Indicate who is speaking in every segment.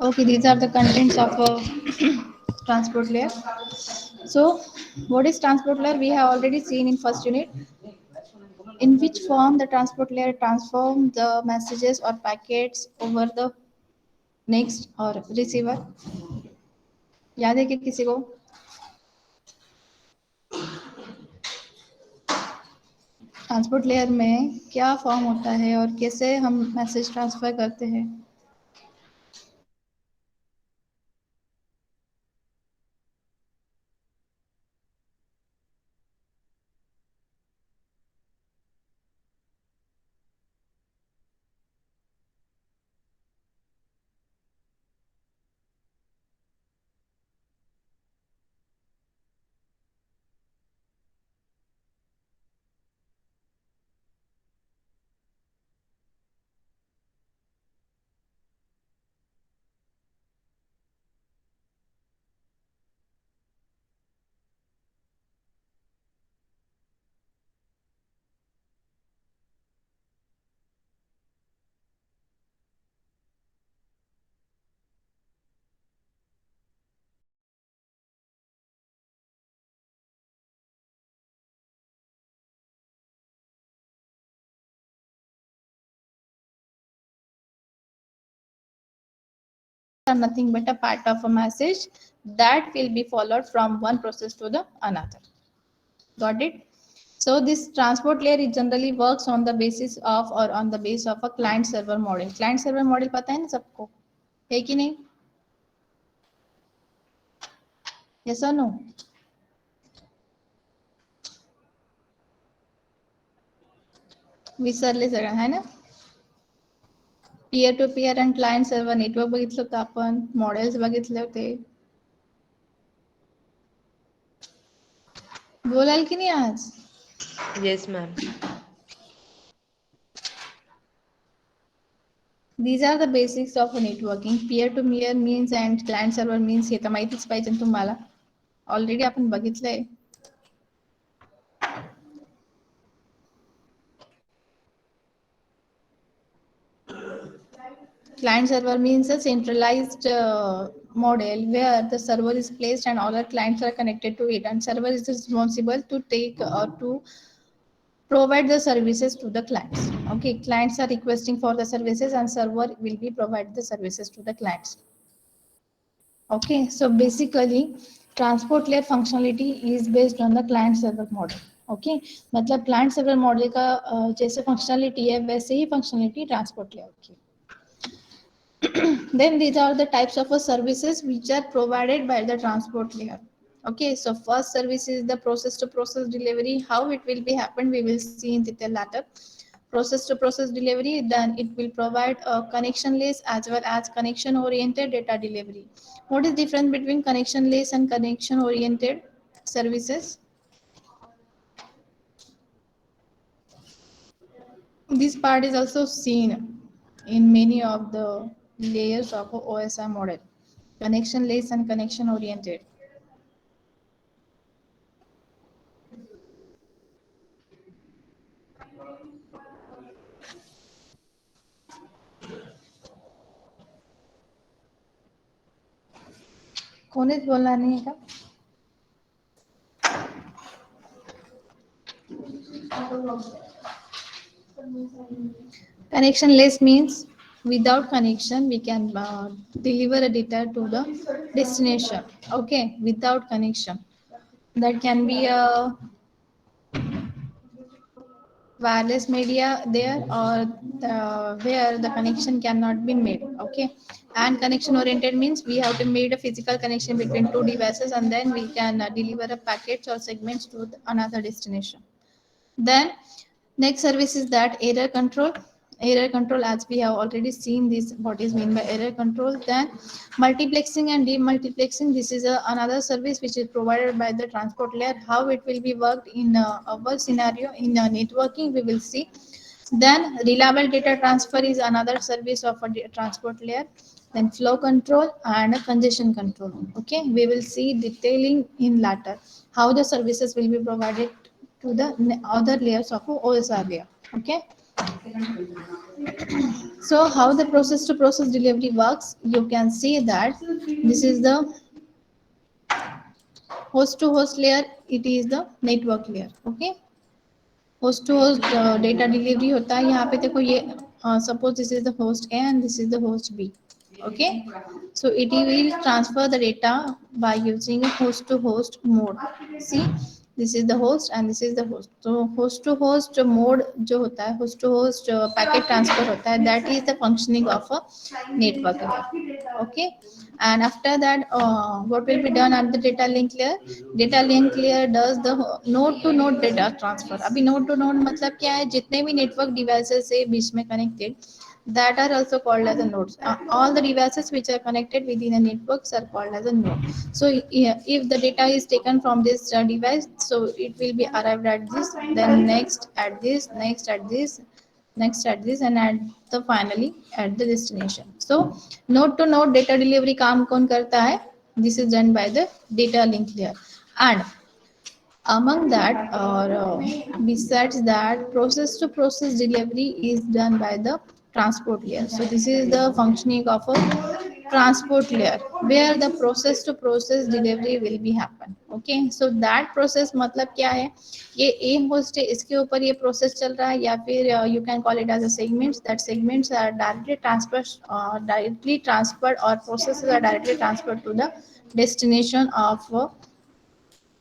Speaker 1: Okay, these are the contents of a transport layer. So, what is transport layer? We have already seen in first unit. In which form the transport layer transform the messages or packets over the next or receiver. याद है क्या किसी को? Transport layer में क्या form होता है और कैसे हम मैसेज ट्रांसफर करते हैं? Are nothing but a part of a message that will be followed from one process to the another. Got it? So this transport layer it generally works on the basis of or on the base of a client server model. Client server model पता है ना सबको? है कि नहीं? Yes or no? विसरले सगळं है ना? पीयर टू पीयर आणि क्लायंट सर्व्हर नेटवर्क बघितलं होतं आपण, मॉडेल्स बघितले होते. बोलाल की नाही आज?
Speaker 2: Yes, ma'am.
Speaker 1: These are the basics of networking. Peer to peer means and client server means हे तर माहितीच पाहिजे ना तुम्हाला. ऑलरेडी आपण बघितलंय. Client server means a centralized model where the server is placed and all our clients are connected to it, and server is responsible to take or to provide the services to the clients. Okay, clients are requesting for the services and server will be provide the services to the clients. Okay, so basically transport layer functionality is based on the client server model. Okay, मतलब client server model का जैसे functionality है वैसे ही functionality transport layer की. Then these are the types of services which are provided by the transport layer. Okay, so first service is the process to process delivery. How it will be happen we will see in detail later. Process to process delivery, then it will provide a connectionless as well as connection oriented data delivery. What is difference between connectionless and connection oriented services? This part is also seen in many of the layers of a OSI model. Connectionless and connection oriented. कोणीच बोलणार नाही का? Connectionless means without connection we can deliver a data to the destination. Okay, without connection. That can be a wireless media there or where the connection cannot be made. Okay, and connection oriented means we have to make a physical connection between two devices and then we can deliver a packets or segments to another destination. Then next service is that error control. Error control, as we have already seen this, what is meant by error control. Then multiplexing and demultiplexing. This is another service which is provided by the transport layer. How it will be worked in our scenario in networking, we will see. Then reliable data transfer is another service of a transport layer. Then flow control and congestion control. Okay, we will see detailing in later how the services will be provided to the other layers of OSR layer. Okay, so how the process to process delivery works, you can see that this is the host to host layer, it is the network layer. Okay, host to host data delivery होता है यहाँ पे देखो ये suppose this is the host A and this is the host B okay so it will transfer the data by using a host to host mode see this is the host and this is the host so host to host mode जो होता है host to host packet transfer होता है that is the functioning of a network layer okay and after that what will be done at the data link layer does the node to node data transfer अभी node to node मतलब क्या है जितने भी network devices से बीच में connected that are also called as a nodes. All the devices which are connected within a networks are called as a node. So yeah, if the data is taken from this device, so it will be arrived at this, then next at this, next at this, next at this, and at the finally at the destination. So node to node data delivery काम कौन करता है? This is done by the data link layer. And among that, or besides that, process to process delivery is done by the transport layer. So this is the functioning of a transport layer where the process to process delivery will be happen. Okay, so that process मतलब क्या है? ये A host है इसके ऊपर ये process चल रहा है या फिर you can call it as a segments. That segments are directly transferred or processes are directly transferred to the destination of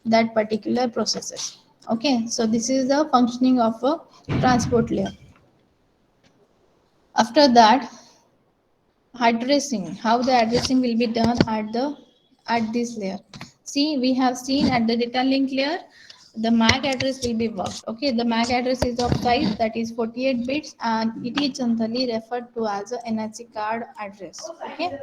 Speaker 1: that particular processes. Okay, so this is the functioning of a transport layer. After that, addressing, how the addressing will be done at this layer. See, we have seen at the data link layer the MAC address will be worked. Okay, the MAC address is of size that is 48 bits and it is generally referred to as a NIC card address. Okay,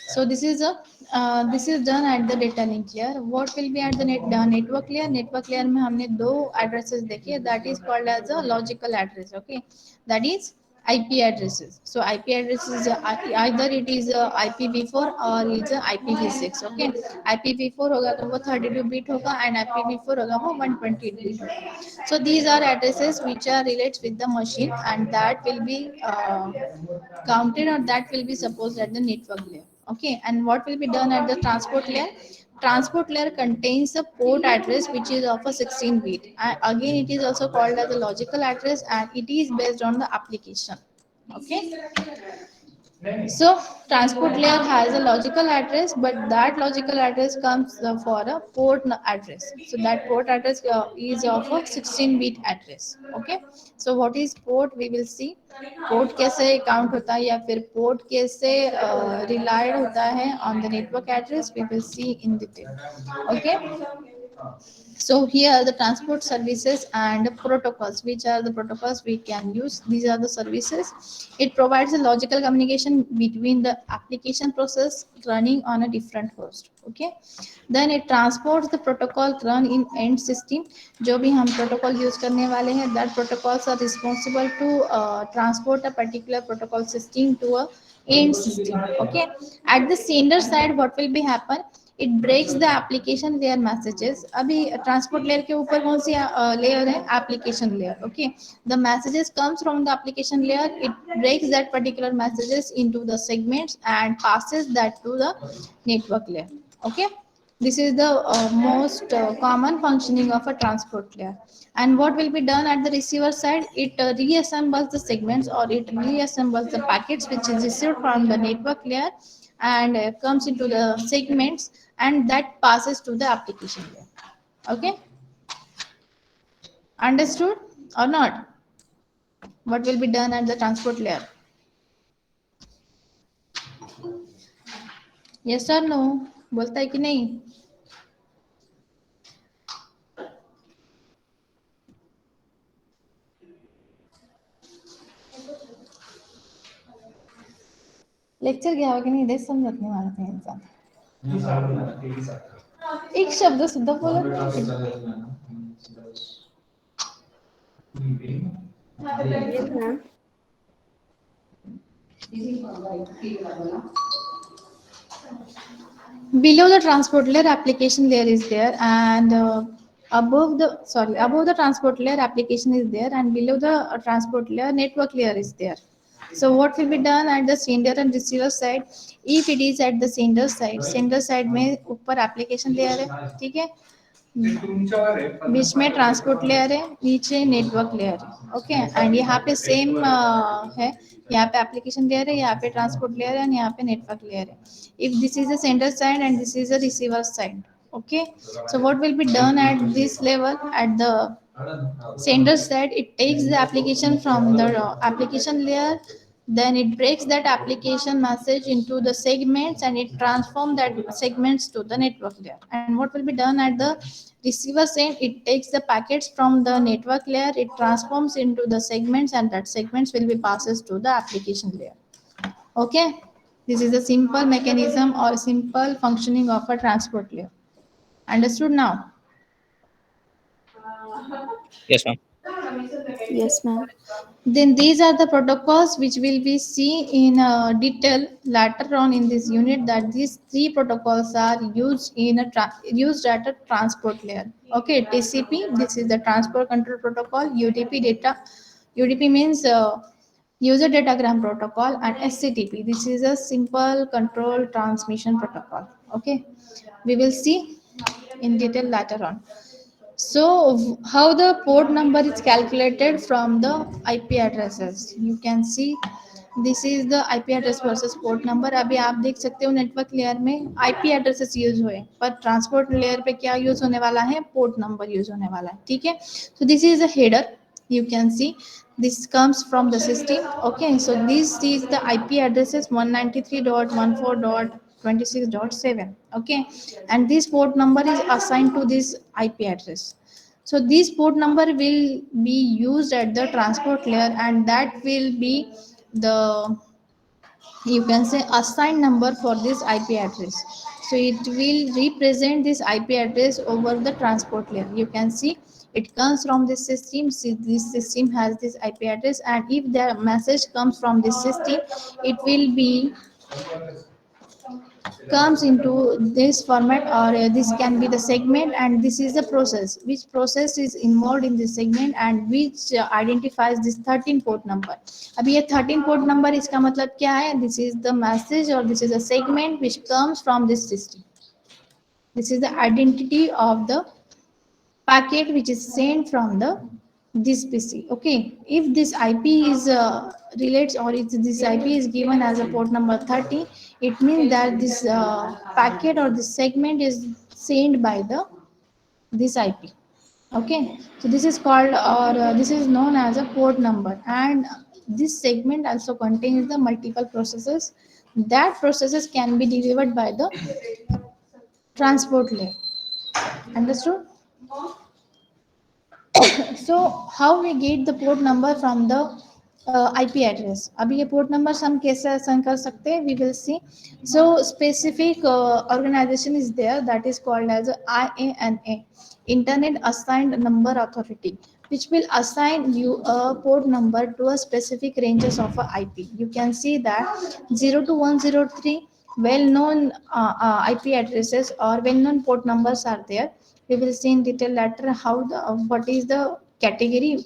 Speaker 1: so this is done at the data link layer. What will be at the network layer? Network layer में हमने दो addresses देखे. That is called as a logical address. Okay, that is IP addresses. So IP addresses either it is IPv4 or it's a IPv6. Okay, IPv4 होगा तो वो 32 bit होगा and IPv4 होगा वो 128 bit होगा. So these are addresses which are related with the machine and that will be counted or that will be supposed at the network layer. Okay, and what will be done at the transport layer? Transport layer contains a port address which is of a 16 bit. And again, it is also called as a logical address and it is based on the application. Okay, so transport layer has a logical address, but that logical address comes for a port address. So that port address is of a 16-bit address. Okay. So what is port? We will see. Port कैसे count होता है या फिर port कैसे relied होता है on the network address? We will see in detail. Okay. So here the transport services and protocols, which are the protocols we can use. These are the services. It provides a logical communication between the application process running on a different host. Okay. Then it transports the protocol run in end system. जो भी हम protocol use करने वाले हैं, that protocols are responsible to transport a particular protocol system to a end system. Okay. At the sender side, what will be happen? It breaks the application layer messages अभी transport layer के ऊपर कौन सी layer है application layer okay the messages comes from the application layer it breaks that particular messages into the segments and passes that to the network layer okay this is the most common functioning of a transport layer and what will be done at the receiver side it reassembles the segments or it reassembles the packets which is received from the network layer and comes into the segments and that passes to the application layer. Okay, understood or not? What will be done at the transport layer? Yes or no? बोलता है कि नहीं? Lecture गया होगा कि नहीं देख समझत नहीं मानत नहीं इंसान एक शब्द सुद्धा बोलत
Speaker 2: Yes, ma'am.
Speaker 1: below the transport layer application layer is there and above the transport layer application is there, and below the transport layer network layer is there. So what will be done at the sender and receiver side? If it is at the sender side में ऊपर application layer है, ठीक है, बीच में transport layer है, नीचे network layer है, okay. And यहाँ पे सेम है, यहाँ पे एप्लीकेशन लेयर है, यहाँ पे ट्रांसपोर्ट लेयर है, और यहाँ पे नेटवर्क लेयर है। If this is the sender side and this is the receiver side, okay. So what will be done at this level? At the sender side, it takes the application from the application layer, then it breaks that application message into the segments, and it transforms that segments to the network layer. And what will be done at the receiver side? It takes the packets from the network layer, it transforms into the segments, and that segments will be passes to the application layer, okay. This is a simple mechanism or simple functioning of a transport layer. Understood now?
Speaker 3: Yes, ma'am.
Speaker 2: Yes, ma'am.
Speaker 1: Then these are the protocols which will be seen in detail later on in this unit, that these three protocols are used in used at a transport layer. Okay, TCP, this is the transport control protocol. UDP data, UDP means user datagram protocol, and SCTP, this is a simple control transmission protocol. Okay, we will see in detail later on. So, how the port number is calculated from the IP addresses? You can see this is the IP address versus port number. अभी आप देख सकते हो network layer में IP addresses use हुए, पर transport layer पे क्या यूज होने वाला है? पोर्ट नंबर यूज होने वाला है, ठीक है। So this is a header. You can see this comes from the system. Okay, so this is the IP addresses 193.14.26.7. Okay, and this port number is assigned to this IP address. So this port number will be used at the transport layer, and that will be the, you can say, assigned number for this IP address. So it will represent this IP address over the transport layer. You can see it comes from this system. See, this system has this IP address, and if the message comes from this system, it will be comes into this format, or this can be the segment, and this is the process, which process is involved in this segment, and which identifies this 13 port number. अभी ये 13 port number इसका मतलब क्या है? This is the message, or this is a segment which comes from this system. This is the identity of the packet which is sent from the this PC. Okay, if this IP is relates, or if this IP is given as a port number 30, it means that this packet or this segment is sent by the this IP. Okay, so this is called, or this is known as a port number, and this segment also contains the multiple processes. That processes can be delivered by the transport layer. Understood? So how we get the port number from the IP address? अभी ये port numbers हम कैसे assign कर सकते हैं? We will see. So specific organization is there, that is called as IANA, Internet Assigned Number Authority, which will assign you a port number to a specific ranges of a IP. You can see that 0 to 103 well-known IP addresses or well-known port numbers are there. We will see in detail later how the what is the category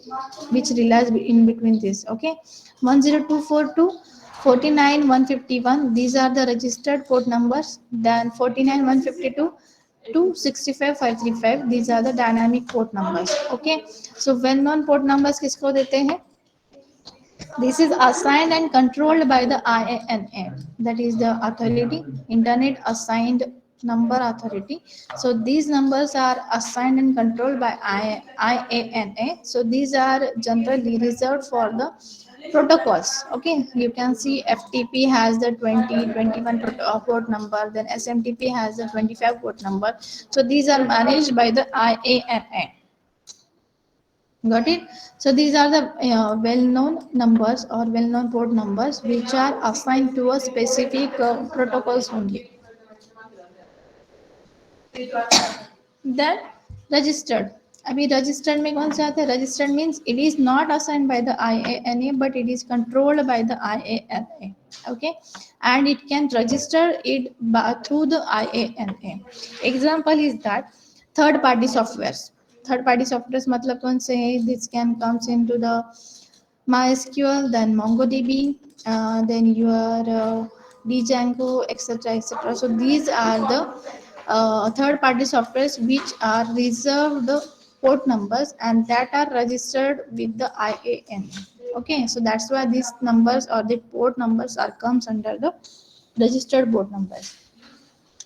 Speaker 1: which relies in between this. Okay, 10242, 49151, these are the registered port numbers. Then 49152 to 65535, these are the dynamic port numbers. Okay, so well known port numbers किसको देते हैं? This is assigned and controlled by the IANA, that is the authority, Internet Assigned Number Authority. So these numbers are assigned and controlled by IANA. So these are generally reserved for the protocols. Okay, you can see FTP has the 2021 port number, then SMTP has the 25 port number. So these are managed by the IANA. Got it? So these are the well-known numbers or well-known port numbers which are assigned to a specific protocols only. Then registered. अभी registered में कौन से आते हैं? Registered means it is not assigned by the IANA, but it is controlled by the IANA. Okay, and it can register it through the IANA. Example is that third-party softwares. third party softwares मतलब कौन से हैं? This can comes into the MySQL, then MongoDB, then your Django, etc., etc. So these are the third-party softwares which are reserved port numbers and that are registered with the IAN. Okay, so that's why these numbers or the port numbers are comes under the registered port numbers.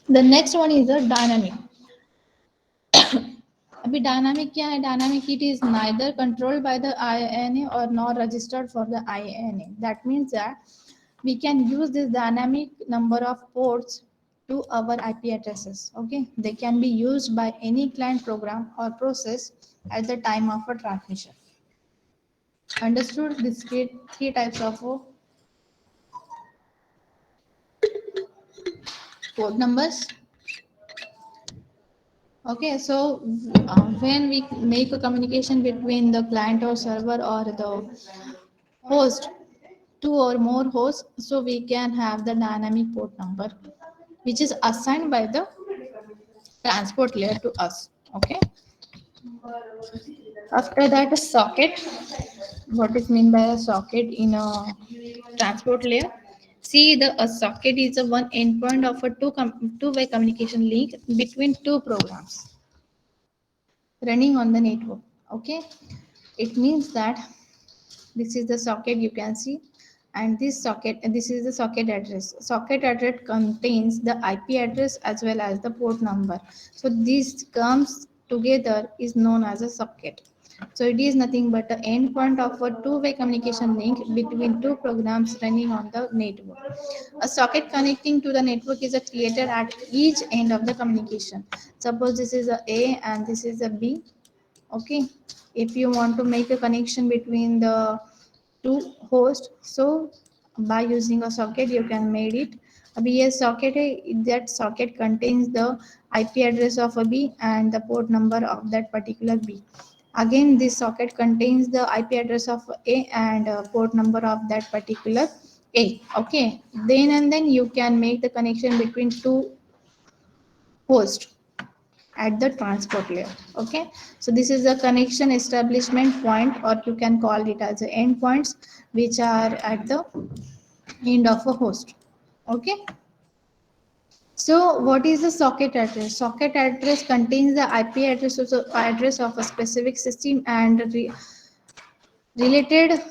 Speaker 1: The next one is the dynamic. अभी dynamic क्या है? Dynamic it is neither controlled by the IANA और nor registered for the IANA. That means that we can use this dynamic number of ports to our IP addresses. Okay, they can be used by any client program or process at the time of a transmission. Understood? These three types of port numbers. Okay, so when we make a communication between the client or server or the host, two or more hosts, so we can have the dynamic port number which is assigned by the transport layer to us. Okay, after that, a socket. What is mean by a socket in a transport layer? See, the a socket is a one endpoint of a two-way communication link between two programs running on the network. Okay, it means that this is the socket you can see, and this is the socket address. Socket address contains the IP address as well as the port number. So this comes together is known as a socket. So it is nothing but an endpoint of a two-way communication link between two programs running on the network. A socket connecting to the network is created at each end of the communication. Suppose this is a and this is a B. Okay, if you want to make a connection between the two hosts, so by using a socket you can make it. अभी ये socket है, that socket contains the IP address of a B and the port number of that particular B. Again, this socket contains the IP address of A and port number of that particular A. Okay, then and then you can make the connection between two hosts at the transport layer. Okay, so this is the connection establishment point, or you can call it as the endpoints which are at the end of a host. Okay, so what is the socket address? Socket address contains the IP address of a specific system and related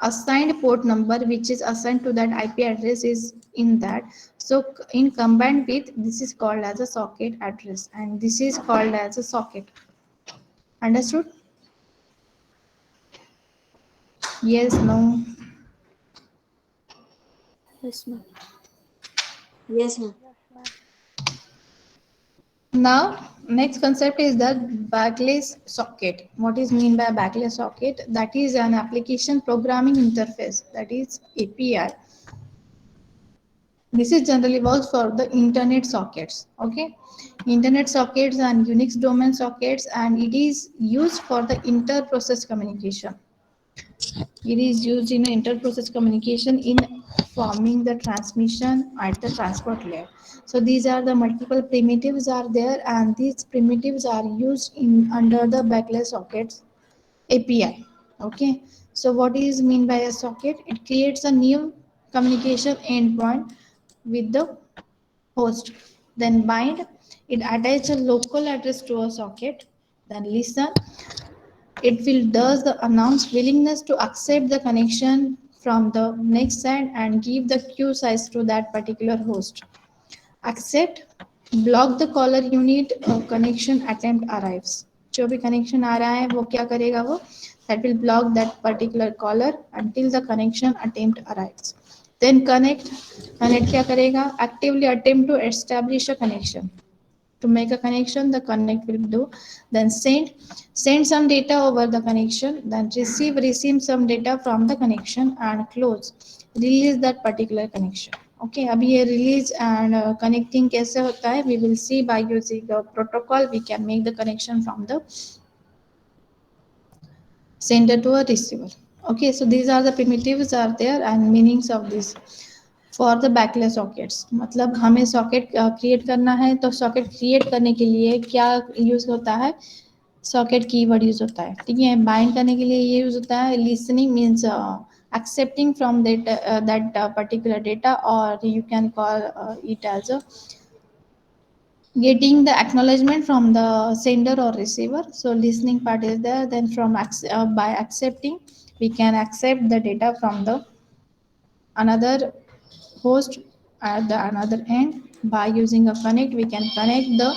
Speaker 1: assigned port number which is assigned to that IP address is in that. So in combined with this is called as a socket address and this is called as a socket. Understood? Yes, no.
Speaker 2: Yes, ma'am.
Speaker 3: Yes, ma'am.
Speaker 1: Now, next concept is the backless socket. What is mean by backless socket? That is an application programming interface, that is API. This is generally works for the internet sockets. Okay, internet sockets and Unix domain sockets, and it is used for the inter-process communication. It is used in inter-process communication in forming the transmission at the transport layer. So these are the multiple primitives are there, and these primitives are used in under the backless sockets API. Okay. So what is mean by a socket? It creates a new communication endpoint with the host. Then bind. It attach a local address to a socket. Then listen, it will does the announce willingness to accept the connection from the next side and give the queue size to that particular host. Accept, block the caller unit connection attempt arrives. जो भी connection आ रहा है वो क्या करेगा वो? That will block that particular caller until the connection attempt arrives. Then connect क्या करेगा? Actively attempt to establish a connection. To make a connection, the connect will do. Then send some data over the connection. Then receive some data from the connection and close, release that particular connection. Okay, अभी ये release and connecting कैसे होता है? We will see by using the protocol. We can make the connection from the sender to a receiver. Okay, so these are the primitives are there and meanings of this. For the backless sockets, मतलब हमें socket create करना है तो socket create करने के लिए क्या use होता है? सॉकेट कीवर्ड यूज होता है, ठीक है। बाइंड करने के लिए ये यूज होता है। Listening means accepting from that particular data, or you can call it as a getting the acknowledgement from the sender or receiver. So listening part is there. Then by accepting, we can accept the data from the another host at the another end. By using a connect, we can connect the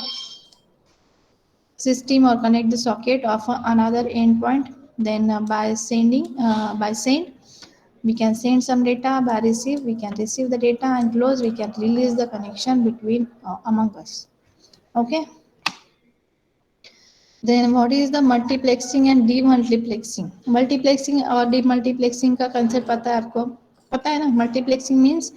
Speaker 1: system or connect the socket of another endpoint. Then by send, we can send some data. By receive, we can receive the data, and close, we can release the connection between among us. Okay. Then what is the multiplexing and demultiplexing? Multiplexing और demultiplexing का concept पता है आपको? पता है ना? Multiplexing means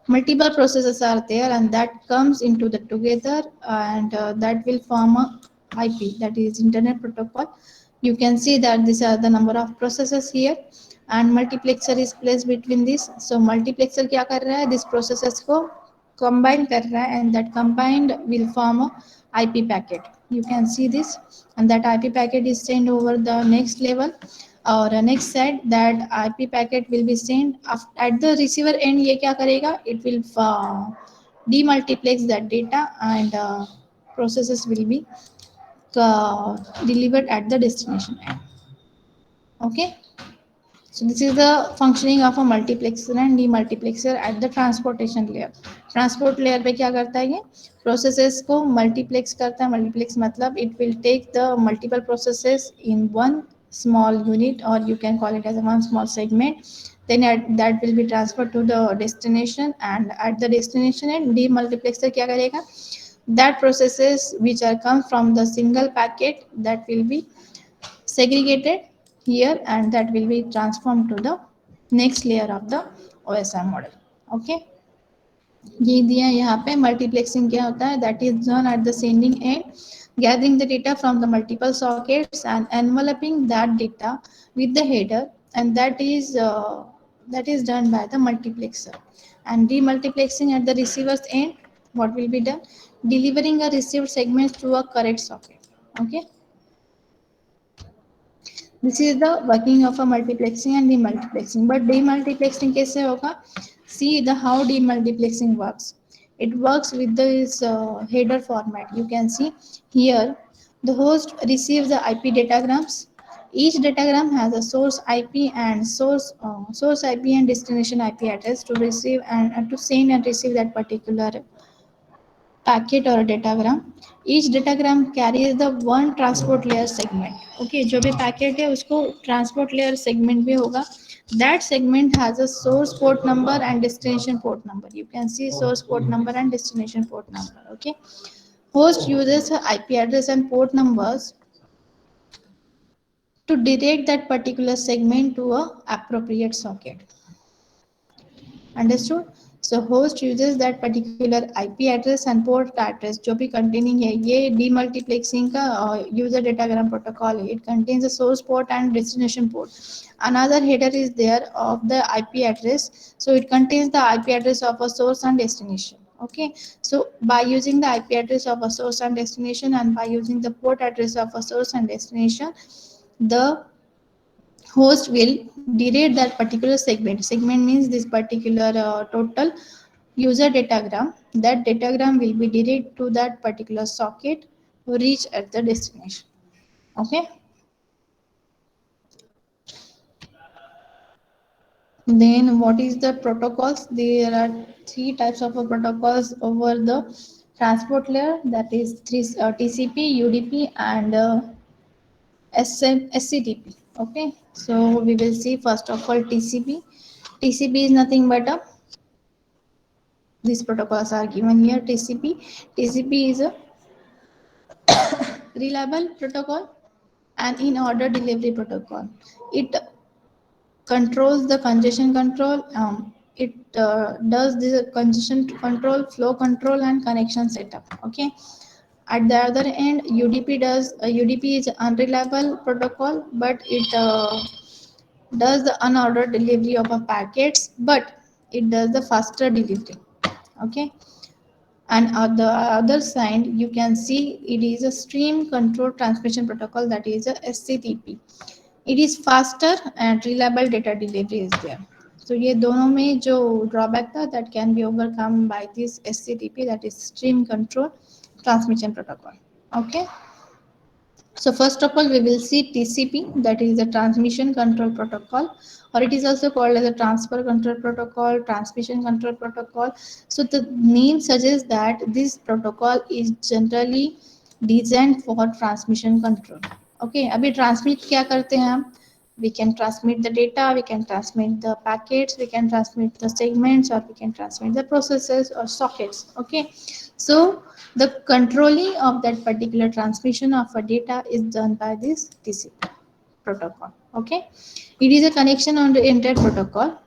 Speaker 1: multiple processes are there and that comes into the together, and that will form a IP, that is Internet Protocol. You can see that these are the number of processes here, and multiplexer is placed between this. So multiplexer क्या कर रहा है? This processes को combine कर रहा है, and that combined will form a IP packet. You can see this, and that IP packet is sent over the next level or next set. That IP packet will be sent at the receiver end. ये क्या करेगा? It will demultiplex that data, and processes will be delivered at the destination end. Okay. So this is the functioning of a multiplexer and demultiplexer at the transportation layer. Transport layer पे क्या करता है ये? Processes को multiplex करता है. Multiplex मतलब it will take the multiple processes in one small unit, or you can call it as one small segment. Then that will be transferred to the destination, and at the destination end, demultiplexer क्या करेगा? That processes which are come from the single packet, that will be segregated here, and that will be transformed to the next layer of the OSI model. Okay. ये दिया यहाँ पे multiplexing क्या होता है? That is done at the sending end, gathering the data from the multiple sockets and enveloping that data with the header, and that is done by the multiplexer. And demultiplexing at the receiver's end, what will be done? Delivering a received segment to a correct socket. Okay. This is the working of a multiplexing and demultiplexing. But demultiplexing कैसे होगा? See the how demultiplexing works. It works with this header format. You can see here the host receives the IP datagrams. Each datagram has a source IP and source IP and destination IP address to receive and to send and receive that particular packet और datagram. Each datagram carries the one transport layer segment. Okay, जो भी packet है उसको transport layer segment भी होगा. That segment has a source port number and destination port number. You can see source port number and destination port number. Okay. Host uses IP address and port numbers to direct that particular segment to a appropriate socket. Understood? So host uses that particular IP address and port address जो भी containing है. ये demultiplexing का user datagram protocol है. It contains a source port and destination port. Another header is there of the IP address. So it contains the IP address of a source and destination. Okay. So by using the IP address of a source and destination, and by using the port address of a source and destination, the host will direct that particular segment. Segment means this particular total user datagram. That datagram will be directed to that particular socket to reach at the destination. Okay. Then what is the protocols? There are three types of protocols over the transport layer. That is TCP, UDP, and SCTP. Okay. So we will see first of all TCP. TCP is nothing but a, these protocols are given here. TCP is a reliable protocol and in order delivery protocol. It controls the congestion control. It does the congestion control, flow control, and connection setup. Okay. At the other end, UDP is unreliable protocol, but it does the unordered delivery of a packets, but it does the faster delivery. Okay. And on the other side you can see it is a stream control transmission protocol, that is a SCTP. It is faster and reliable data delivery is there. So ये दोनों में जो drawback था that can be overcome by this SCTP, that is stream control transmission protocol. Okay. So first of all, we will see TCP, that is the transmission control protocol, or it is also called as a transfer control protocol, transmission control protocol. So the name suggests that this protocol is generally designed for transmission control. Okay, अभी transmit क्या करते हैं हम? We can transmit the data, we can transmit the packets, we can transmit the segments, or we can transmit the processes or sockets. Okay, so the controlling of that particular transmission of a data is done by this TCP protocol. Okay, it is a connection oriented protocol.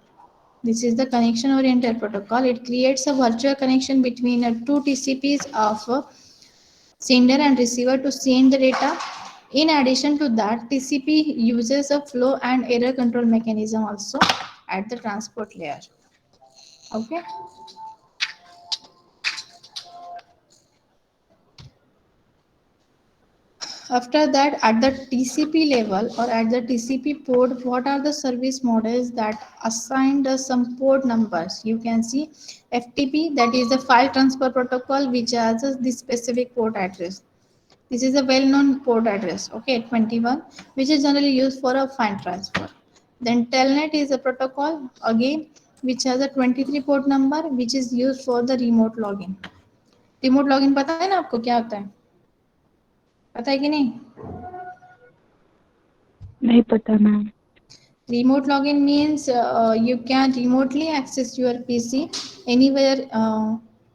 Speaker 1: This is the connection oriented protocol. It creates a virtual connection between two TCPs of sender and receiver to send the data. In addition to that, TCP uses a flow and error control mechanism also at the transport layer. Okay. After that, at the TCP level or at the TCP port, what are the service models that assigned us some port numbers? You can see FTP, that is the file transfer protocol, which has this specific port address. This is a well-known port address, okay, 21, which is generally used for a file transfer. Then Telnet is a protocol, again, which has a 23 port number, which is used for the remote login. Remote login पता है ना आपको क्या होता है? पता है कि नहीं?
Speaker 2: नहीं पता ma'am.
Speaker 1: Remote login means you can remotely access your PC anywhere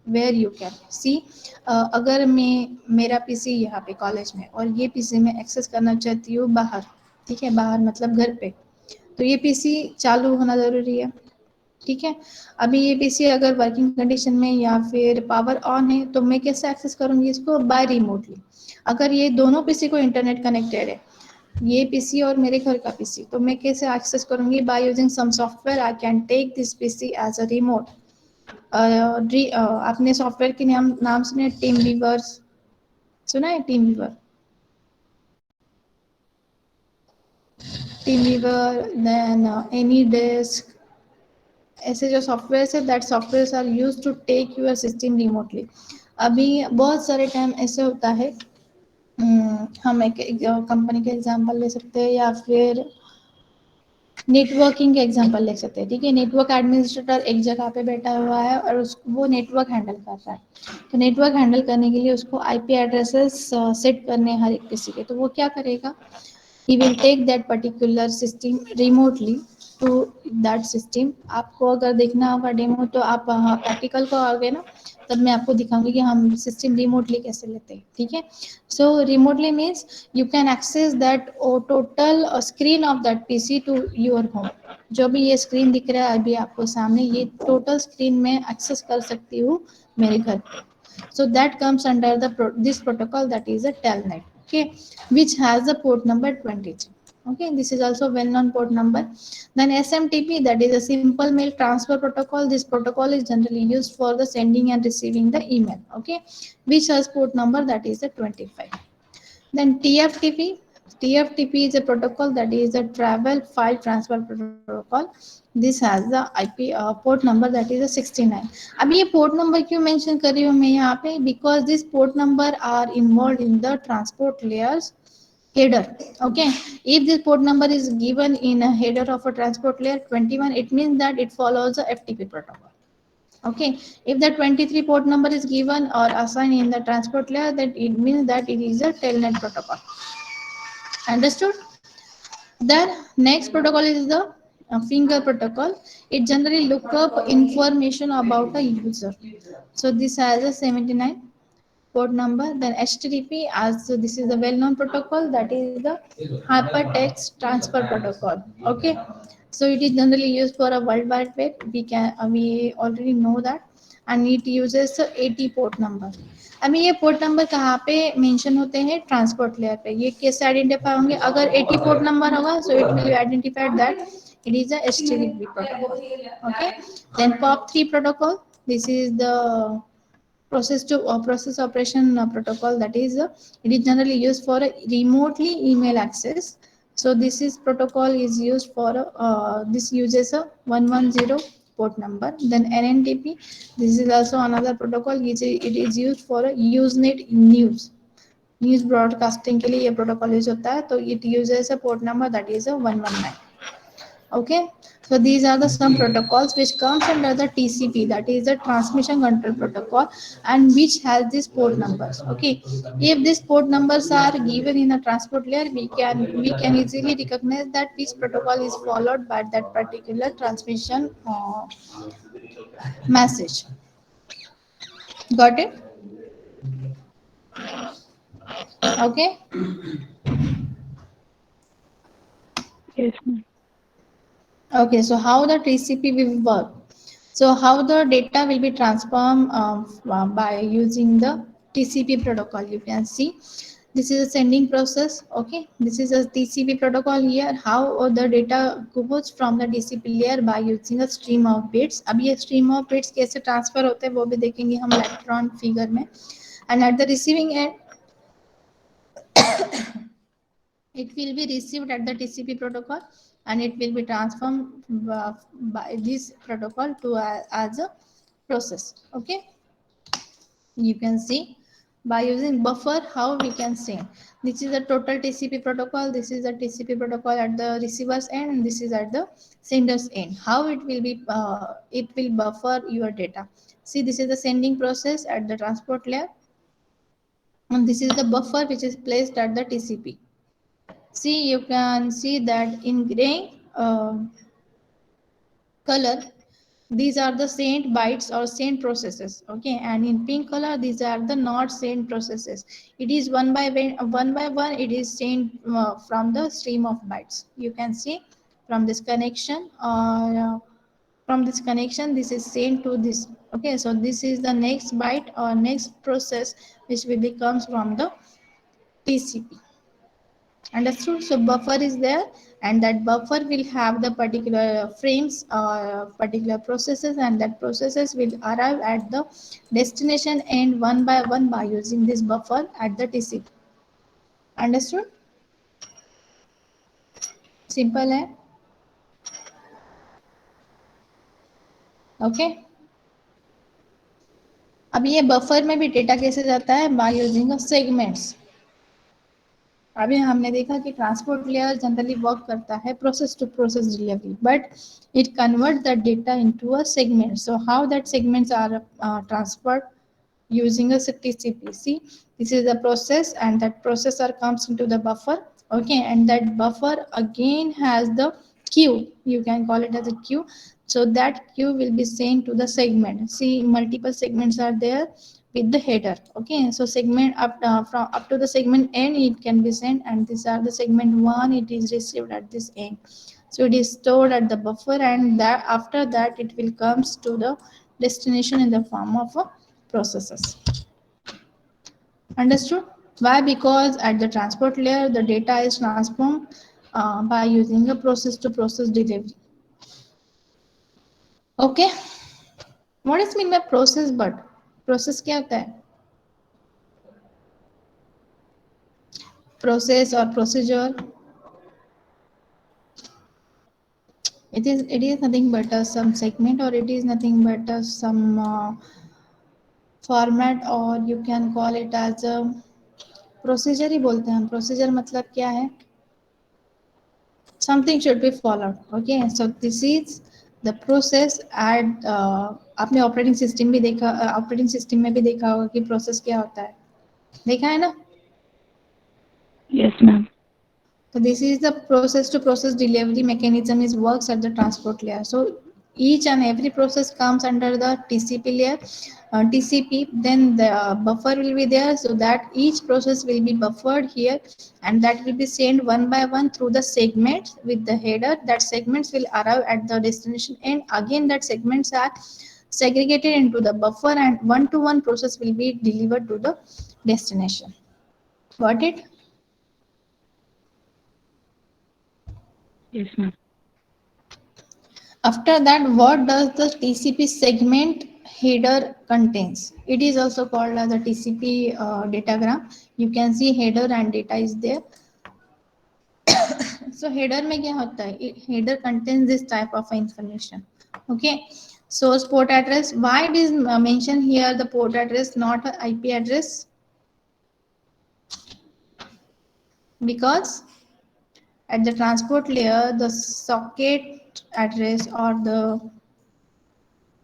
Speaker 1: where you can. See, अगर मैं मेरा PC यहाँ पे कॉलेज में और ये PC मैं एक्सेस करना चाहती हूँ बाहर, ठीक है, बाहर मतलब घर पे, तो ये PC चालू होना ज़रूरी है. ठीक है, अभी ये पीसी अगर वर्किंग कंडीशन में या फिर पावर ऑन है तो मैं कैसे एक्सेस करूंगी इसको? By remotely. अगर ये दोनों पीसी को इंटरनेट कनेक्टेड है, ये पीसी और मेरे घर का पीसी, तो मैं कैसे एक्सेस करूंगी? By using some software I can take this PC as a remote. आपने सॉफ्टवेयर के नाम सुने? टीम वीवर सुना है? TeamViewer, TeamViewer, then AnyDesk, ऐसे जो सॉफ्टवेयर है, that software are use to take your system remotely. अभी बहुत सारे टाइम ऐसे होता है, हम एक कंपनी का एग्जांपल ले सकते हैं या फिर नेटवर्किंग के एग्जांपल ले सकते हैं. ठीक है, नेटवर्क एडमिनिस्ट्रेटर एक जगह पे बैठा हुआ है और वो नेटवर्क हैंडल कर रहा है. तो नेटवर्क हैंडल करने के लिए उसको आईपी एड्रेसेस सेट करने हर एक किसी के, तो वो क्या करेगा? he will take that particular system remotely to that system. आपको अगर देखना होगा डेमो तो आप प्रैक्टिकल को आओगे ना, तब मैं आपको दिखाऊंगी कि हम सिस्टम रिमोटली कैसे लेते हैं. ठीक है, so remotely means you can access that total screen of that PC to your home. जो भी ये स्क्रीन दिख रहा है अभी आपको सामने, ये टोटल स्क्रीन में एक्सेस कर सकती हूँ मेरे घर पे. So that comes under the this protocol, that is a telnet. Okay, which has the port number 23. Okay, this is also well known port number. Then SMTP, that is a simple mail transfer protocol. This protocol is generally used for the sending and receiving the email. Okay, which has port number, that is a 25. Then TFTP. TFTP is a protocol, that is a travel file transfer protocol. This has the IP port number, that is a 69. अब ये port number क्यों mention कर रही हूँ मैं यहाँ पे? Because this port number are involved in the transport layers header. Okay, if this port number is given in a header of a transport layer 21, it means that it follows the FTP protocol. Okay, if the 23 port number is given or assigned in the transport layer, that it means that it is a telnet protocol. Understood? Then next protocol is the finger protocol. It generally look up information about a user. So this has a 79 port number. Then HTTP, as this is a well-known protocol, that is the hypertext transfer protocol. Okay, so it is generally used for a world wide web. We already know that, and it uses 80 port number. अभी ये port number कहाँ पे mention होते हैं? Transport layer पे. ये कैसे identify होंगे? अगर 80 पोर्ट नंबर होगा, so it will identified that it is a HTTP protocol. Okay, then POP3 protocol. This is the Process operation protocol, that is it is generally used for a remotely email access. So this is protocol is used for this uses a 110 port number. Then NNTP, this is also another protocol which it is used for a usenet news broadcasting के लिए ये protocol use होता है. तो it uses a port number that is a 119. Okay, so these are the some protocols which comes under the TCP, that is the transmission control protocol, and which has these port numbers. Okay, if these port numbers are given in a transport layer, we can easily recognize that which protocol is followed by that particular transmission message. Got it? Okay.
Speaker 2: Yes, ma'am.
Speaker 1: Okay, so how the TCP will work? So how the data will be transformed by using the TCP protocol? You can see this is a sending process. Okay, this is a TCP protocol here. How the data goes from the TCP layer by using a stream of bits. अब ये stream of bits कैसे transfer होते हैं वो भी देखेंगे हम later on figure में. And at the receiving end, it will be received at the TCP protocol, and it will be transformed by this protocol to as a process. Okay, you can see by using buffer how we can send. This is the total TCP protocol. This is the TCP protocol at the receiver's end, and this is at the sender's end. How it will be? It will buffer your data. See, this is the sending process at the transport layer, and this is the buffer which is placed at the TCP. See, you can see that in gray color, these are the sent bytes or sent processes. Okay, and in pink color, these are the not sent processes. It is one by one. It is sent from the stream of bytes. You can see from this connection. From this connection, this is sent to this. Okay, so this is the next byte or next process which will be comes from the TCP. Understood? So buffer is there, and that buffer will have the particular frames or particular processes, and that processes will arrive at the destination end one by one by using this buffer at the TCP. Understood? Simple है. Okay. अब ये buffer में भी data कैसे जाता है? By using segments. अभी हमने देखा कि ट्रांसपोर्ट लेयर जनरली वर्क करता है process to process delivery, but it convert the data into a segment. So how that segments are transferred using a TCP. See, this is the process, and that processor comes into the buffer. Okay, and that buffer again has the queue. You can call it as a queue. So that queue will be sent to the segment. See, multiple segments are there with the header. Okay, so segment from up to the segment n it can be sent, and these are the segment 1, it is received at this end. So it is stored at the buffer, and that after that it will comes to the destination in the form of a processes. Understood? Why? Because at the transport layer the data is transformed by using a process to process delivery. Okay, what is mean by process? But process क्या होता है? Process or procedure, it is nothing but some segment, or it is nothing but some format, or you can call it as a procedure ही बोलते हैं हम. Procedure मतलब क्या है? Something should be followed. Okay, so this is the process at आपने operating system भी देखा, operating system में भी देखा होगा कि प्रोसेस क्या होता है. देखा है ना?
Speaker 2: Yes, ma'am.
Speaker 1: So this is the process to process delivery mechanism is works at the transport layer. So each and every process comes under the TCP layer, TCP. Then the buffer will be there, so that each process will be buffered here, and that will be sent one by one through the segments with the header. That segments will arrive at the destination, and again that segments are segregated into the buffer, and one to one process will be delivered to the destination. Got it?
Speaker 2: Yes, ma'am.
Speaker 1: After that, what does the TCP segment header contains. It is also called as a TCP datagram. You can see header and data is there. So header में क्या होता है? Header contains this type of information. Okay. Source port address. Why it is mentioned here the port address, not a IP address? Because at the transport layer, the socket address or the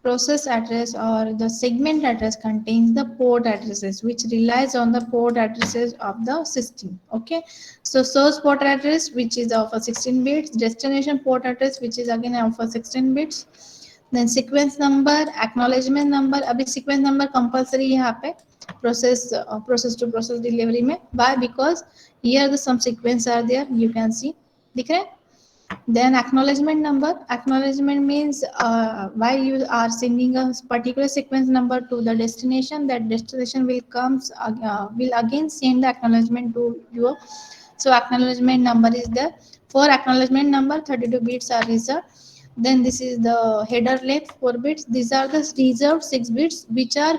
Speaker 1: process address or the segment address contains the port addresses which relies on the port addresses of the system. Okay, so source port address which is of a 16 bits, destination port address which is again of a 16 bits, then sequence number, acknowledgement number. अभी sequence number compulsory यहाँ पे process to process delivery में. Why? Because here the some sequence are there, you can see, दिख रहा है? Then acknowledgement number. Acknowledgement means while you are sending a particular sequence number to the destination, that destination will again send the acknowledgement to you. So acknowledgement number is there. For acknowledgement number, 32 bits are reserved. Then this is the header length 4 bits. These are the reserved 6 bits which are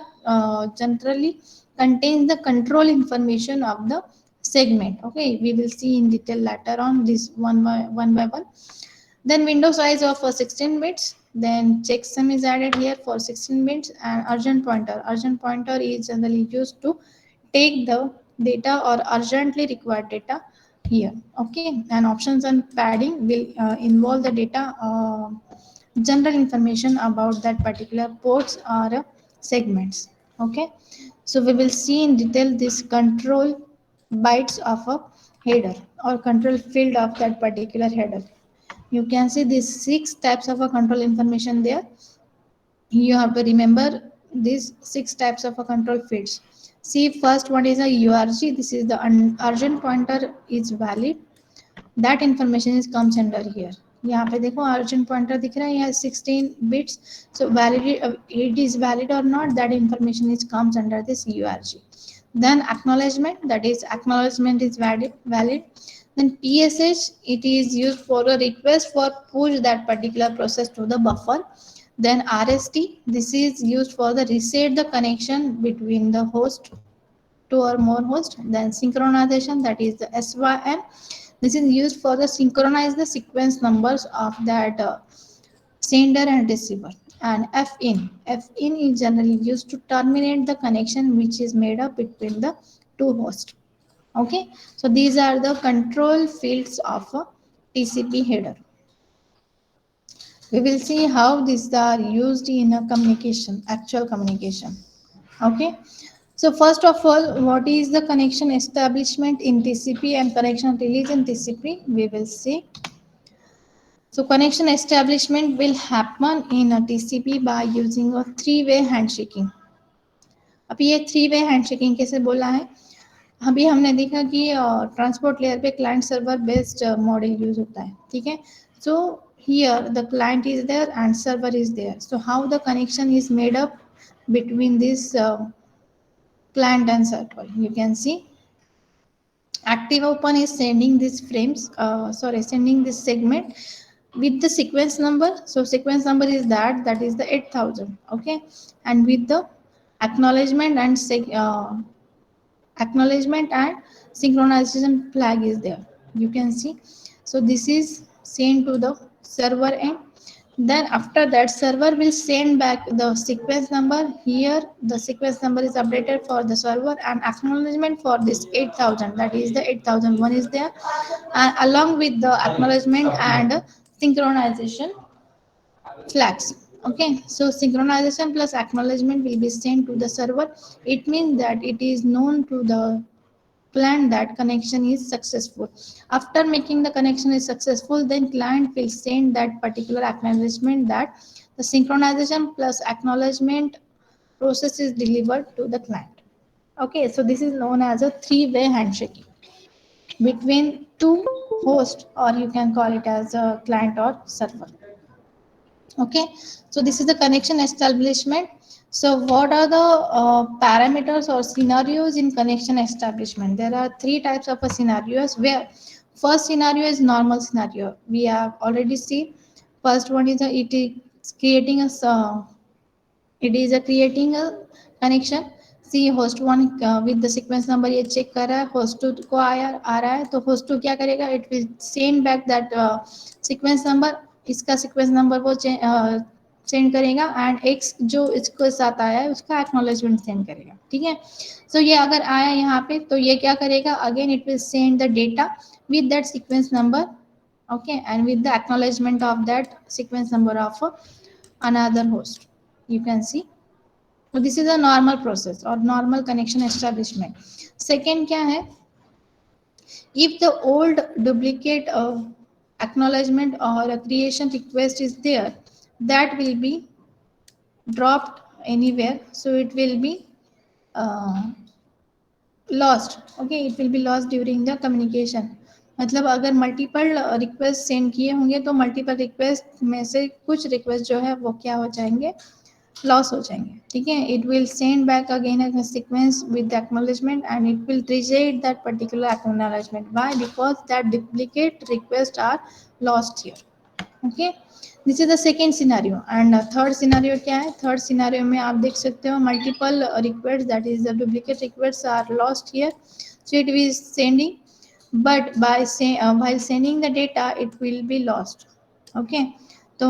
Speaker 1: generally contains the control information of the segment. Okay, we will see in detail later on this one by one. Then window size of 16 bits. Then checksum is added here for 16 bits, and urgent pointer. Urgent pointer is generally used to take the data or urgently required data here. Okay, and options and padding will involve the data general information about that particular ports or segments. Okay, so we will see in detail this control bytes of a header or control field of that particular header. You can see these 6 types of a control information there. You have to remember these 6 types of a control fields. See, first one is a URG. This is the urgent pointer is valid. That information is comes under here. यहाँ पे देखो urgent pointer दिख रहा है, यहाँ 16 bits. So valid it is valid or not, that information is comes under this URG. Then acknowledgement, that is acknowledgement is valid. Then PSH, it is used for a request for push that particular process to the buffer. Then RST, this is used for the reset the connection between the host, two or more hosts. Then synchronization, that is the SYN. This is used for the synchronize the sequence numbers of that sender and receiver. And fin is generally used to terminate the connection which is made up between the two hosts. Okay, so these are the control fields of a TCP header. We will see how these are used in a communication, actual communication. Okay, so first of all, what is the connection establishment in TCP and connection release in TCP? We will see. So connection establishment will happen in a TCP by using a three-way handshaking. अब ये three way handshaking कैसे बोला है? अभी हमने देखा कि transport layer पे client server based model use होता है, ठीक है. So here the client is there and server is there. So how the connection is made up between this client and server? You can see active open is sending these frames, sending this segment with the sequence number. So sequence number is that is the 8000. Okay, and with the acknowledgement and acknowledgement and synchronization flag is there, you can see. So this is sent to the server end. Then after that server will send back the sequence number. Here the sequence number is updated for the server and acknowledgement for this 8000, that is the 8001 is there, and along with the acknowledgement and synchronization flags. Okay, so synchronization plus acknowledgement will be sent to the server. It means that it is known to the client that connection is successful. After making the connection is successful, then client will send that particular acknowledgement that the synchronization plus acknowledgement process is delivered to the client. Okay, so this is known as a three-way handshaking between two hosts, or you can call it as a client or server. Okay, so this is the connection establishment. So what are the parameters or scenarios in connection establishment? There are three types of scenarios, where first scenario is normal scenario. We have already seen. First one is it is creating a It is a creating a connection. See host one with the sequence number ये check कर रहा है, host to को आया आ रहा है, तो host to क्या करेगा, it will send back that sequence number, इसका सीक्वेंस नंबर वो सेंड करेगा, एंड एक्स जो इसके साथ आया है उसका एक्नॉलेजमेंट सेंड करेगा, ठीक है। सो ये अगर आया यहाँ पे तो ये क्या करेगा, again it will send the data with that sequence number, okay, and with the acknowledgement of that sequence number of another host, you can see. So this is a normal process or normal connection establishment. Second क्या है, if the old duplicate acknowledgement or a creation request is there, that will be dropped anywhere, so it will be uh, lost, okay, it will be lost during the communication. मतलब अगर multiple request send किए होंगे तो multiple request में से कुछ request जो है वो क्या हो जाएंगे, लॉस हो जाएंगे, ठीक है। It will send back again a sequence with acknowledgement and it will reject that particular acknowledgement, why, because that duplicate request are lost here, okay. This is the second scenario. And third scenario क्या है, third scenario में आप देख सकते हो multiple request, that is the duplicate request are lost here, so it is sending, but by say while sending the data it will be lost, okay। तो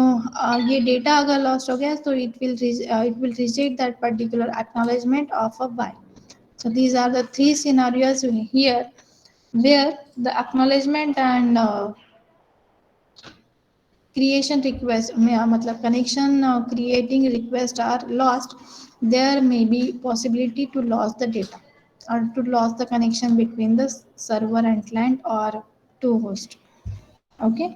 Speaker 1: ये data अगर लॉस्ट हो गया तो it will reject that particular acknowledgement of a by. So these are the three scenarios here where the acknowledgement and creation request मतलब connection creating request are lost, there may be possibility to lose the data or to lose the connection between the server and client or two host, okay।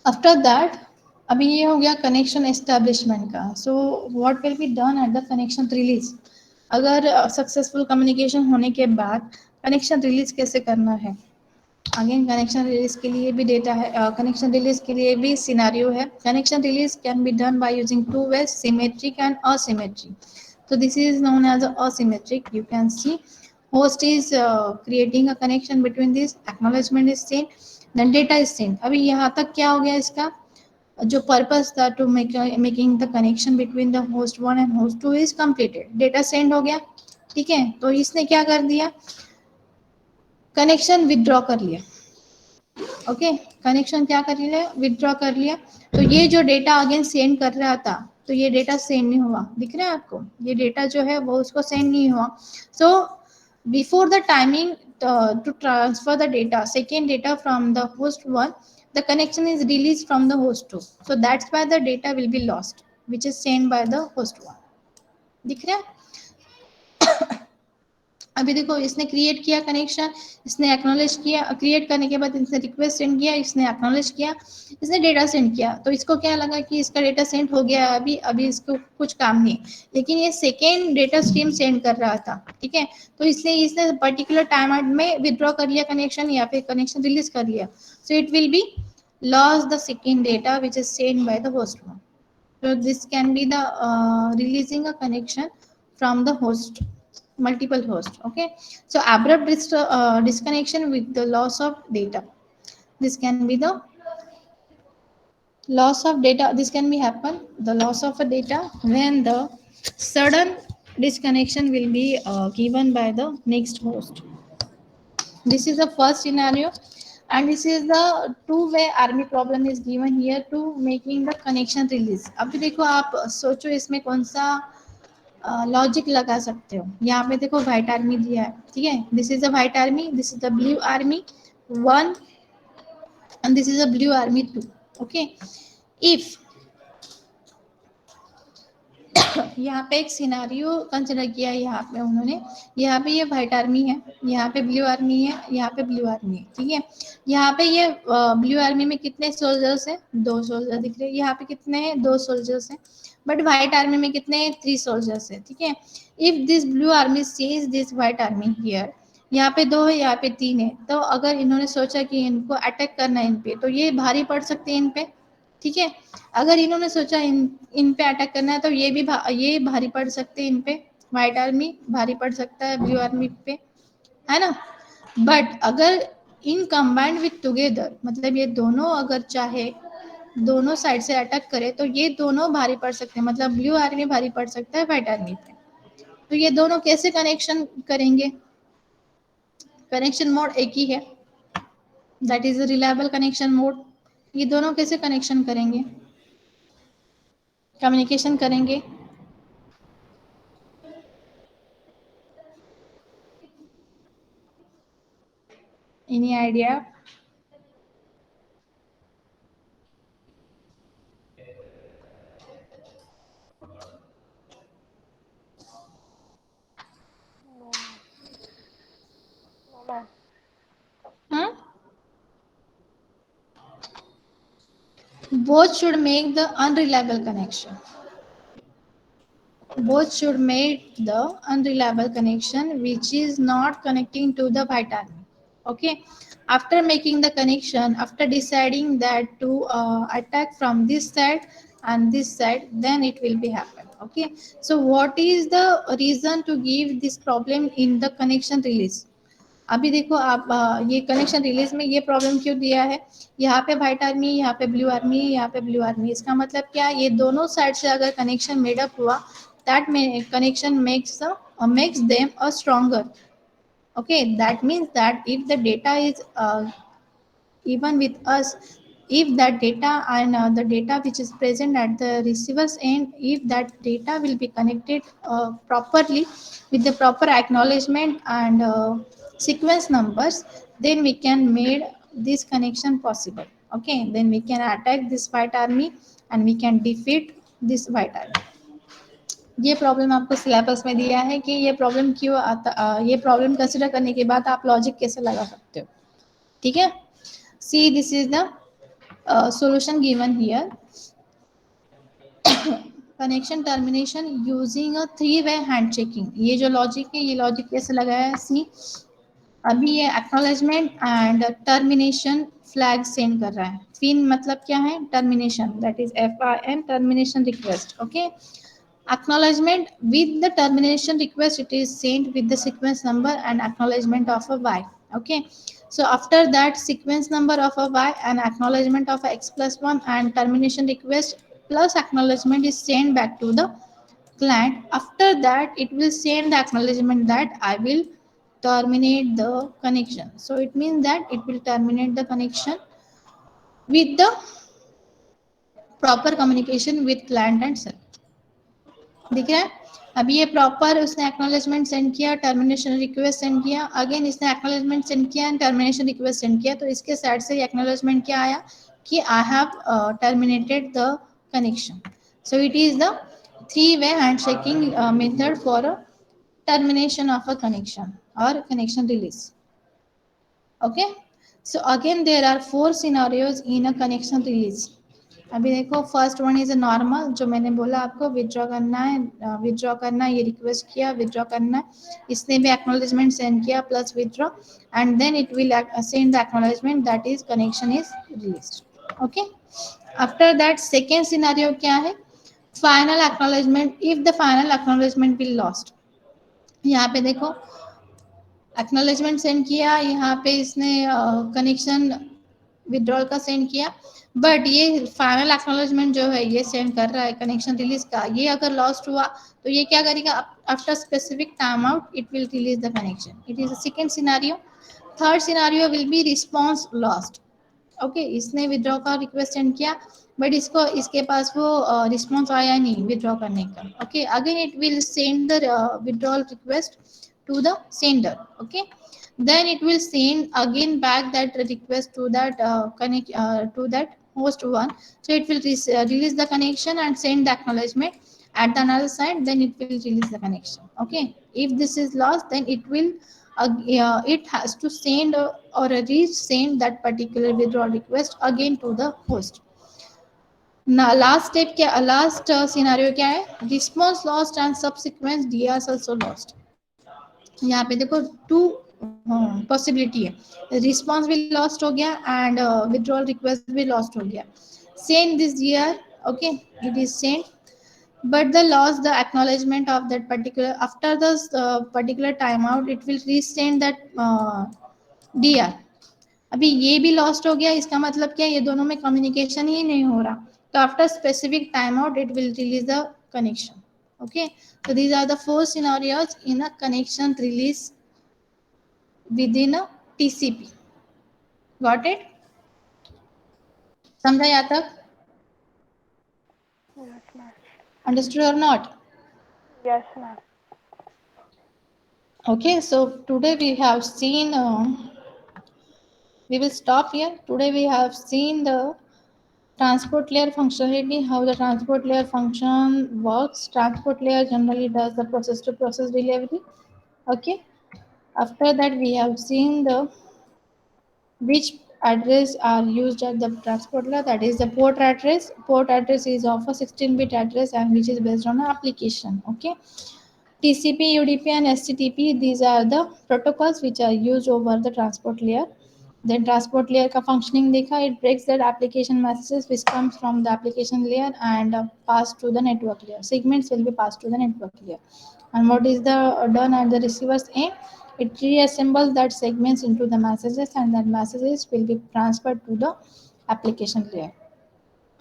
Speaker 1: After that, अभी ये हो गया connection establishment का। So what will be done at the connection release, अगर successful communication होने के बाद connection release कैसे करना है। अगेन कनेक्शन रिलीज के लिए भी डेटा है, कनेक्शन रिलीज के लिए भी सिनेरियो है। Connection release can be done by using two ways, symmetric and asymmetric. So this is known as asymmetric. You can see host is creating a connection between this, acknowledgement is sent, then data is sent। अभी यहाँ तक क्या हो गया इसका, जो purpose था to making the connection between the host one and host two is completed, data send हो गया, ठीक है। तो इसने क्या कर दिया, कनेक्शन विदड्रॉ कर लिया, ओके। कनेक्शन क्या कर लिया, विदड्रॉ कर लिया। तो ये जो डेटा अगेन सेंड कर रहा था, तो ये डेटा सेंड नहीं हुआ, दिख रहा है आपको, ये डेटा जो है वो उसको सेंड नहीं हुआ। So before the timing to transfer the data, second data from the host one, the connection is released from the host 2, so that's why the data will be lost which is sent by the host 1, दिख रहा है। अभी देखो इसने create किया connection, इसने acknowledge किया, create करने के बाद इसने रिक्वेस्ट सेंड किया, इसने एक्नॉलेज किया, इसने डेटा सेंड किया, तो इसको क्या लगा कि इसका डेटा सेंड हो गया, अभी अभी इसको कुछ काम नहीं। लेकिन ये सेकेंड डेटा स्ट्रीम सेंड कर रहा था, ठीक है। तो इसलिए इसने पर्टिकुलर टाइम में विदड्रॉ कर लिया कनेक्शन या फिर कनेक्शन रिलीज कर लिया, so it will be loss the second data which is send by the host one. So this can be the releasing a connection from the host, multiple host, okay। So abrupt disconnection with the loss of data, this can be the loss of data, this can be happen the loss of a data when the sudden disconnection will be given by the next host. This is the first scenario, and this is the two-way army problem is given here to making the connection release। अभी देखो आप सोचो इसमें कौन सा logic लगा सकते हो। यहाँ पे देखो व्हाइट आर्मी दिया है, ठीक है, this is the white army, this is the blue army one, and this is the blue army two, okay. If यहाँ पे एक सिनारियो कंसिडर किया है, यहाँ पे उन्होंने, यहाँ पे ये व्हाइट आर्मी है, यहाँ पे ब्लू आर्मी है, यहाँ पे ब्लू आर्मी है, ठीक है। यहाँ पे ये ब्लू आर्मी में कितने सोल्जर्स हैं, 2 सोल्जर दिख रहे हैं, यहाँ पे कितने हैं, 2 सोल्जर्स हैं, बट व्हाइट आर्मी में कितने हैं, 3 सोल्जर्स हैं, ठीक है। If this blue army sees this white army here, यहाँ पे 2 है, यहाँ पे 3 है, तो अगर इन्होंने सोचा कि इनको अटैक करना है इन पे, तो ये भारी पड़ सकते हैं इन पे, ठीक है। अगर इन्होंने सोचा इन पे अटैक करना है तो ये भी ये भारी पड़ सकते हैं इन पे, व्हाइट आर्मी भारी पड़ सकता है ब्लू आर्मी पे, है ना। बट अगर इन कंबाइंड विथ टुगेदर, मतलब ये दोनों अगर चाहे दोनों साइड से अटैक करे तो ये दोनों भारी पड़ सकते हैं, मतलब ब्लू आर्मी भारी पड़ सकता है व्हाइट आर्मी पे। तो ये दोनों कैसे कनेक्शन करेंगे? कनेक्शन मोड एक ही है, that is reliable connection mode. ये दोनों कैसे कनेक्शन करेंगे, कम्युनिकेशन करेंगे? Any idea?
Speaker 4: No, ma'am. No, ma'am.
Speaker 1: Hmm? Both should make the unreliable connection. Both should make the unreliable connection which is not connecting to the white army. Okay. After making the connection, after deciding that to attack from this side and this side, then it will be happen. Okay. So what is the reason to give this problem in the connection release? अभी देखो आप ये connection release में ये problem क्यों दिया है? यहाँ पे व्हाइट आर्मी, यहाँ पे ब्लू आर्मी, यहाँ पे ब्लू आर्मी, इसका मतलब क्या? ये दोनों साइड से अगर कनेक्शन मेडअप हुआ, that connection makes them a stronger. Okay, that means that if the data is even with us, if that data and the data which is present at the receiver's end, if that data will be connected properly with the proper acknowledgement and sequence numbers, then we can made this connection possible. Okay, then we can attack this white army and we can defeat this white army. ये problem आपको syllabus में दिया है कि ये problem क्यों आता, ये प्रॉब्लम कंसिडर करने के बाद आप लॉजिक कैसे लगा सकते हो? ठीक है, see this is the solution given here. Connection termination using a three way handshaking, ये जो लॉजिक है, ये लॉजिक कैसे लगाया है? सी, अभी ये acknowledgement and termination flag send कर रहा है। फिन मतलब क्या है? Termination, that is FIN, termination request. Okay, acknowledgement with the termination request, it is sent with the sequence number and acknowledgement of a y. Okay, so after that sequence number of a y and acknowledgement of a x plus 1 and termination request plus acknowledgement is sent back to the client. After that it will send the acknowledgement that I will terminate the connection. So it means that it will terminate the connection with the proper communication with client and server. दिख रहा है? अभी ये proper उसने acknowledgement send किया, termination request send किया, again इसने acknowledgement send किया एंड टर्मिनेशन रिक्वेस्ट सेंड किया, तो इसके साइड से एक्नॉलेजमेंट क्या आया कि I have terminated the connection. So it is the three way handshaking method for termination of a connection or connection release. Okay, so again there are four scenarios in a connection release. अभी देखो, first one is normal, जो मैंने बोला आपको withdraw करना है, withdraw करना है, ये रिक्वेस्ट किया, विथड्रॉ करना है, इसने भी एक्नॉलेजमेंट सेंड किया plus withdraw, and then it will send the acknowledgement that is connection is released. Okay, after that second scenario क्या है? Final acknowledgement, if the final acknowledgement will lost. यहाँ पे देखो एक्नॉलेजमेंट सेंड किया, यहाँ पे इसने कनेक्शन विड्रॉल का सेंड किया, बट ये फाइनल एक्नॉलेजमेंट जो है ये सेंड कर रहा है कनेक्शन रिलीज का, ये अगर लॉस्ट हुआ तो ये क्या करेगा? After specific time out it will release the connection. It is a second scenario. Third scenario will be response lost. Okay, इसने विड्रॉ का रिक्वेस्ट सेंड किया, बट इसको इसके पास वो रिस्पॉन्स आया नहीं विड्रॉ करने का. Okay, again it will send the withdrawal request to the sender. Okay, then it will send again back that request to that connect to that host one. So it will release the connection and send the acknowledgement at the another side, then it will release the connection. Okay, if this is lost, then it will it has to send or resend that particular withdrawal request again to the host. ना last step क्या, last scenario क्या है? Response lost and subsequent DR also lost. यहाँ पे देखो two possibility है, response भी lost हो गया एंड विड्रॉल रिक्वेस्ट भी लॉस्ट हो गया. Send this year. Okay, it is send, but the loss the acknowledgement of that particular, after the particular timeout it will resend that dr. अभी ये भी लॉस्ट हो गया, इसका मतलब क्या, ये दोनों में कम्युनिकेशन ही नहीं हो रहा. तो after specific time out it will release the connection. Okay, so these are the four scenarios in a connection release within a TCP. Got it? समझा यहाँ तक?
Speaker 4: Yes, ma'am.
Speaker 1: Understood or not?
Speaker 4: Yes, ma'am.
Speaker 1: Okay, so today we have seen, we will stop here. Today we have seen the transport layer functionality, how the transport layer function works. Transport layer generally does the process to process delivery. Okay, after that we have seen the which address are used at the transport layer, that is the port address. Port address is of a 16-bit address and which is based on an application. Okay, TCP, UDP, and STTP, these are the protocols which are used over the transport layer. Then transport layer का functioning देखा, it breaks that application messages which comes from the application layer and passed to the network layer. Segments will be passed to the network layer. And what is the done at the receiver's end? It reassembles that segments into the messages and that messages will be transferred to the application layer.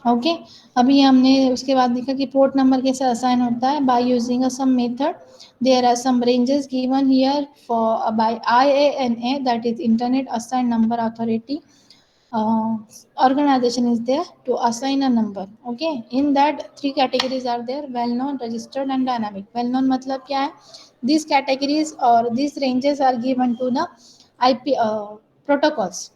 Speaker 1: Okay, अभी हमने उसके बाद देखा कि port number कैसे assign होता है by using a some method. There are some ranges given here for by IANA, that is internet assign number authority organization is there to assign a number. Okay, in that three categories are there: well known, registered, and dynamic. Well known मतलब क्या है? These categories or these ranges are given to the IP protocols.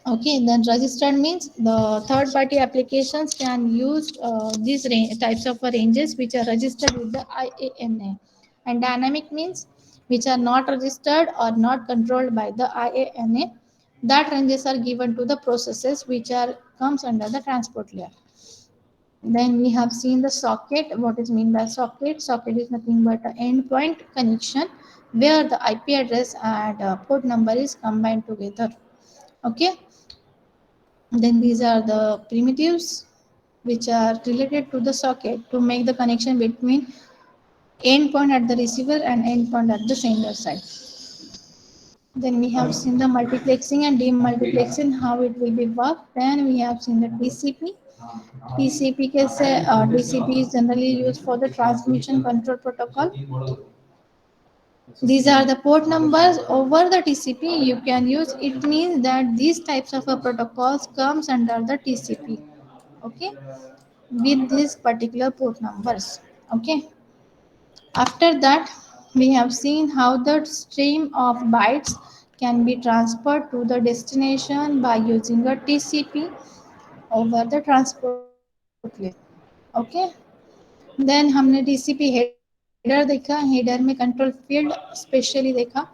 Speaker 1: Okay, then registered means the third party applications can use these types of ranges which are registered with the IANA. And dynamic means which are not registered or not controlled by the IANA. That ranges are given to the processes which are comes under the transport layer. Then we have seen the socket. What is mean by socket? Socket is nothing but an endpoint connection where the IP address and port number is combined together. Okay, then these are the primitives which are related to the socket to make the connection between endpoint at the receiver and endpoint at the sender side. Then we have seen the multiplexing and demultiplexing, how it will be worked. Then we have seen the TCP. TCP कैसे TCP is generally used for the transmission control protocol. These are the port numbers over the TCP you can use. It means that these types of protocols comes under the TCP. Okay, with these particular port numbers. Okay, after that we have seen how the stream of bytes can be transferred to the destination by using a TCP over the transport layer. Okay, then हमने TCP header देखा, header में control field specially देखा.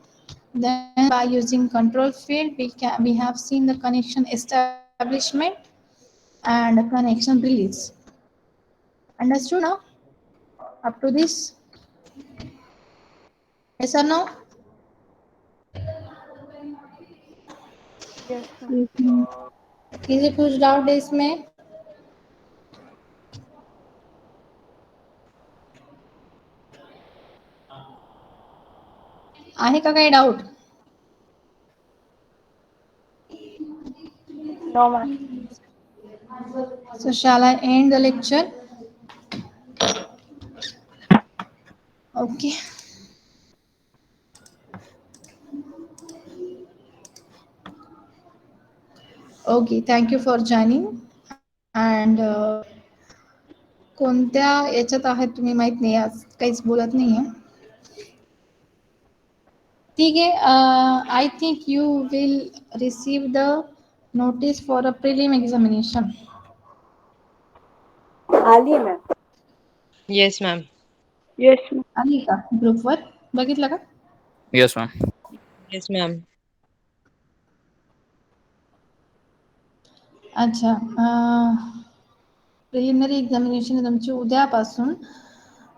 Speaker 1: Then by using control field we have seen the connection establishment and connection release. Understood now up to this? Yes or no?
Speaker 4: Yes, ma'am.
Speaker 2: Yes, ma'am.
Speaker 1: किसी कुछ doubt है इसमें? आहे का काही doubt?
Speaker 4: No, ma'am.
Speaker 1: So shall I end the lecture? Okay. Okay, thank you for joining. And कोणत्या याच्यात आहेत तुम्ही माहित नाही, आज काहीच बोलत नाहीये. ठीक आहे, I think you will receive the notice for a prelim examination.
Speaker 3: आली ma'am.
Speaker 5: Yes, ma'am.
Speaker 2: Yes, ma'am.
Speaker 1: आली का ग्रुपवर? बघितलं का?
Speaker 6: Yes, ma'am.
Speaker 5: Yes, ma'am.
Speaker 1: अच्छा, प्रिलिमिनरी एक्झामिनेशन आहे तुमची उद्यापासून.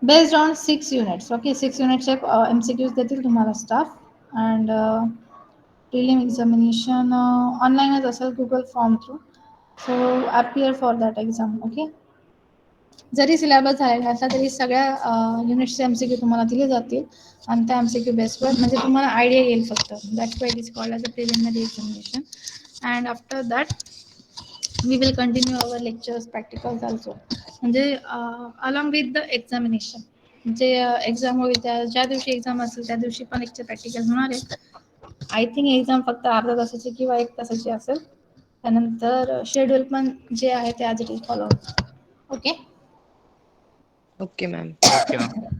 Speaker 1: Based on 6 units. Okay, 6 युनिट्सचे MCQs देतील तुम्हाला स्टाफ. अँड प्रिलिम एक्झामिनेशन ऑनलाईनच असेल Google form through. So appear for that exam. Okay, zari syllabus झालेला असला तरी सगळ्या युनिट्सचे एमसीक्यू तुम्हाला दिले जातील आणि त्या एमसीक्यू बेसवर म्हणजे तुम्हाला आयडिया येईल फक्त. That's why it is called as a preliminary examination. And after that we will continue our lectures practicals also. म्हणजे अलॉंग विथ द एक्झामिनेशन जे एक्झाम होईल ज्या दिवशी एक्झाम असेल त्या दिवशी पण लेक्चर प्रॅक्टिकल होणार आहे. आय थिंक एक्झाम फक्त अर्धा तासाची किंवा 1 तासाची असेल. त्यानंतर शेड्यूल पण जे आहे ते as it is follow. Okay.
Speaker 5: Okay, ma'am.
Speaker 6: Okay ma'am.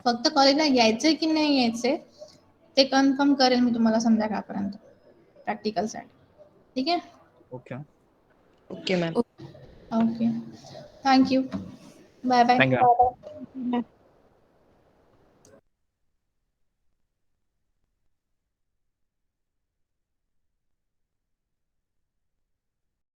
Speaker 1: फक्त कॉलेजला यायचंय की नाही यायचंय ते कन्फर्म करेन मी तुम्हाला संध्याकाळपर्यंत प्रॅक्टिकलसाठी. ठीक आहे.
Speaker 6: Okay.
Speaker 5: Okay, ma'am.
Speaker 1: Okay. Thank you. Bye bye.
Speaker 6: Thank you ma'am.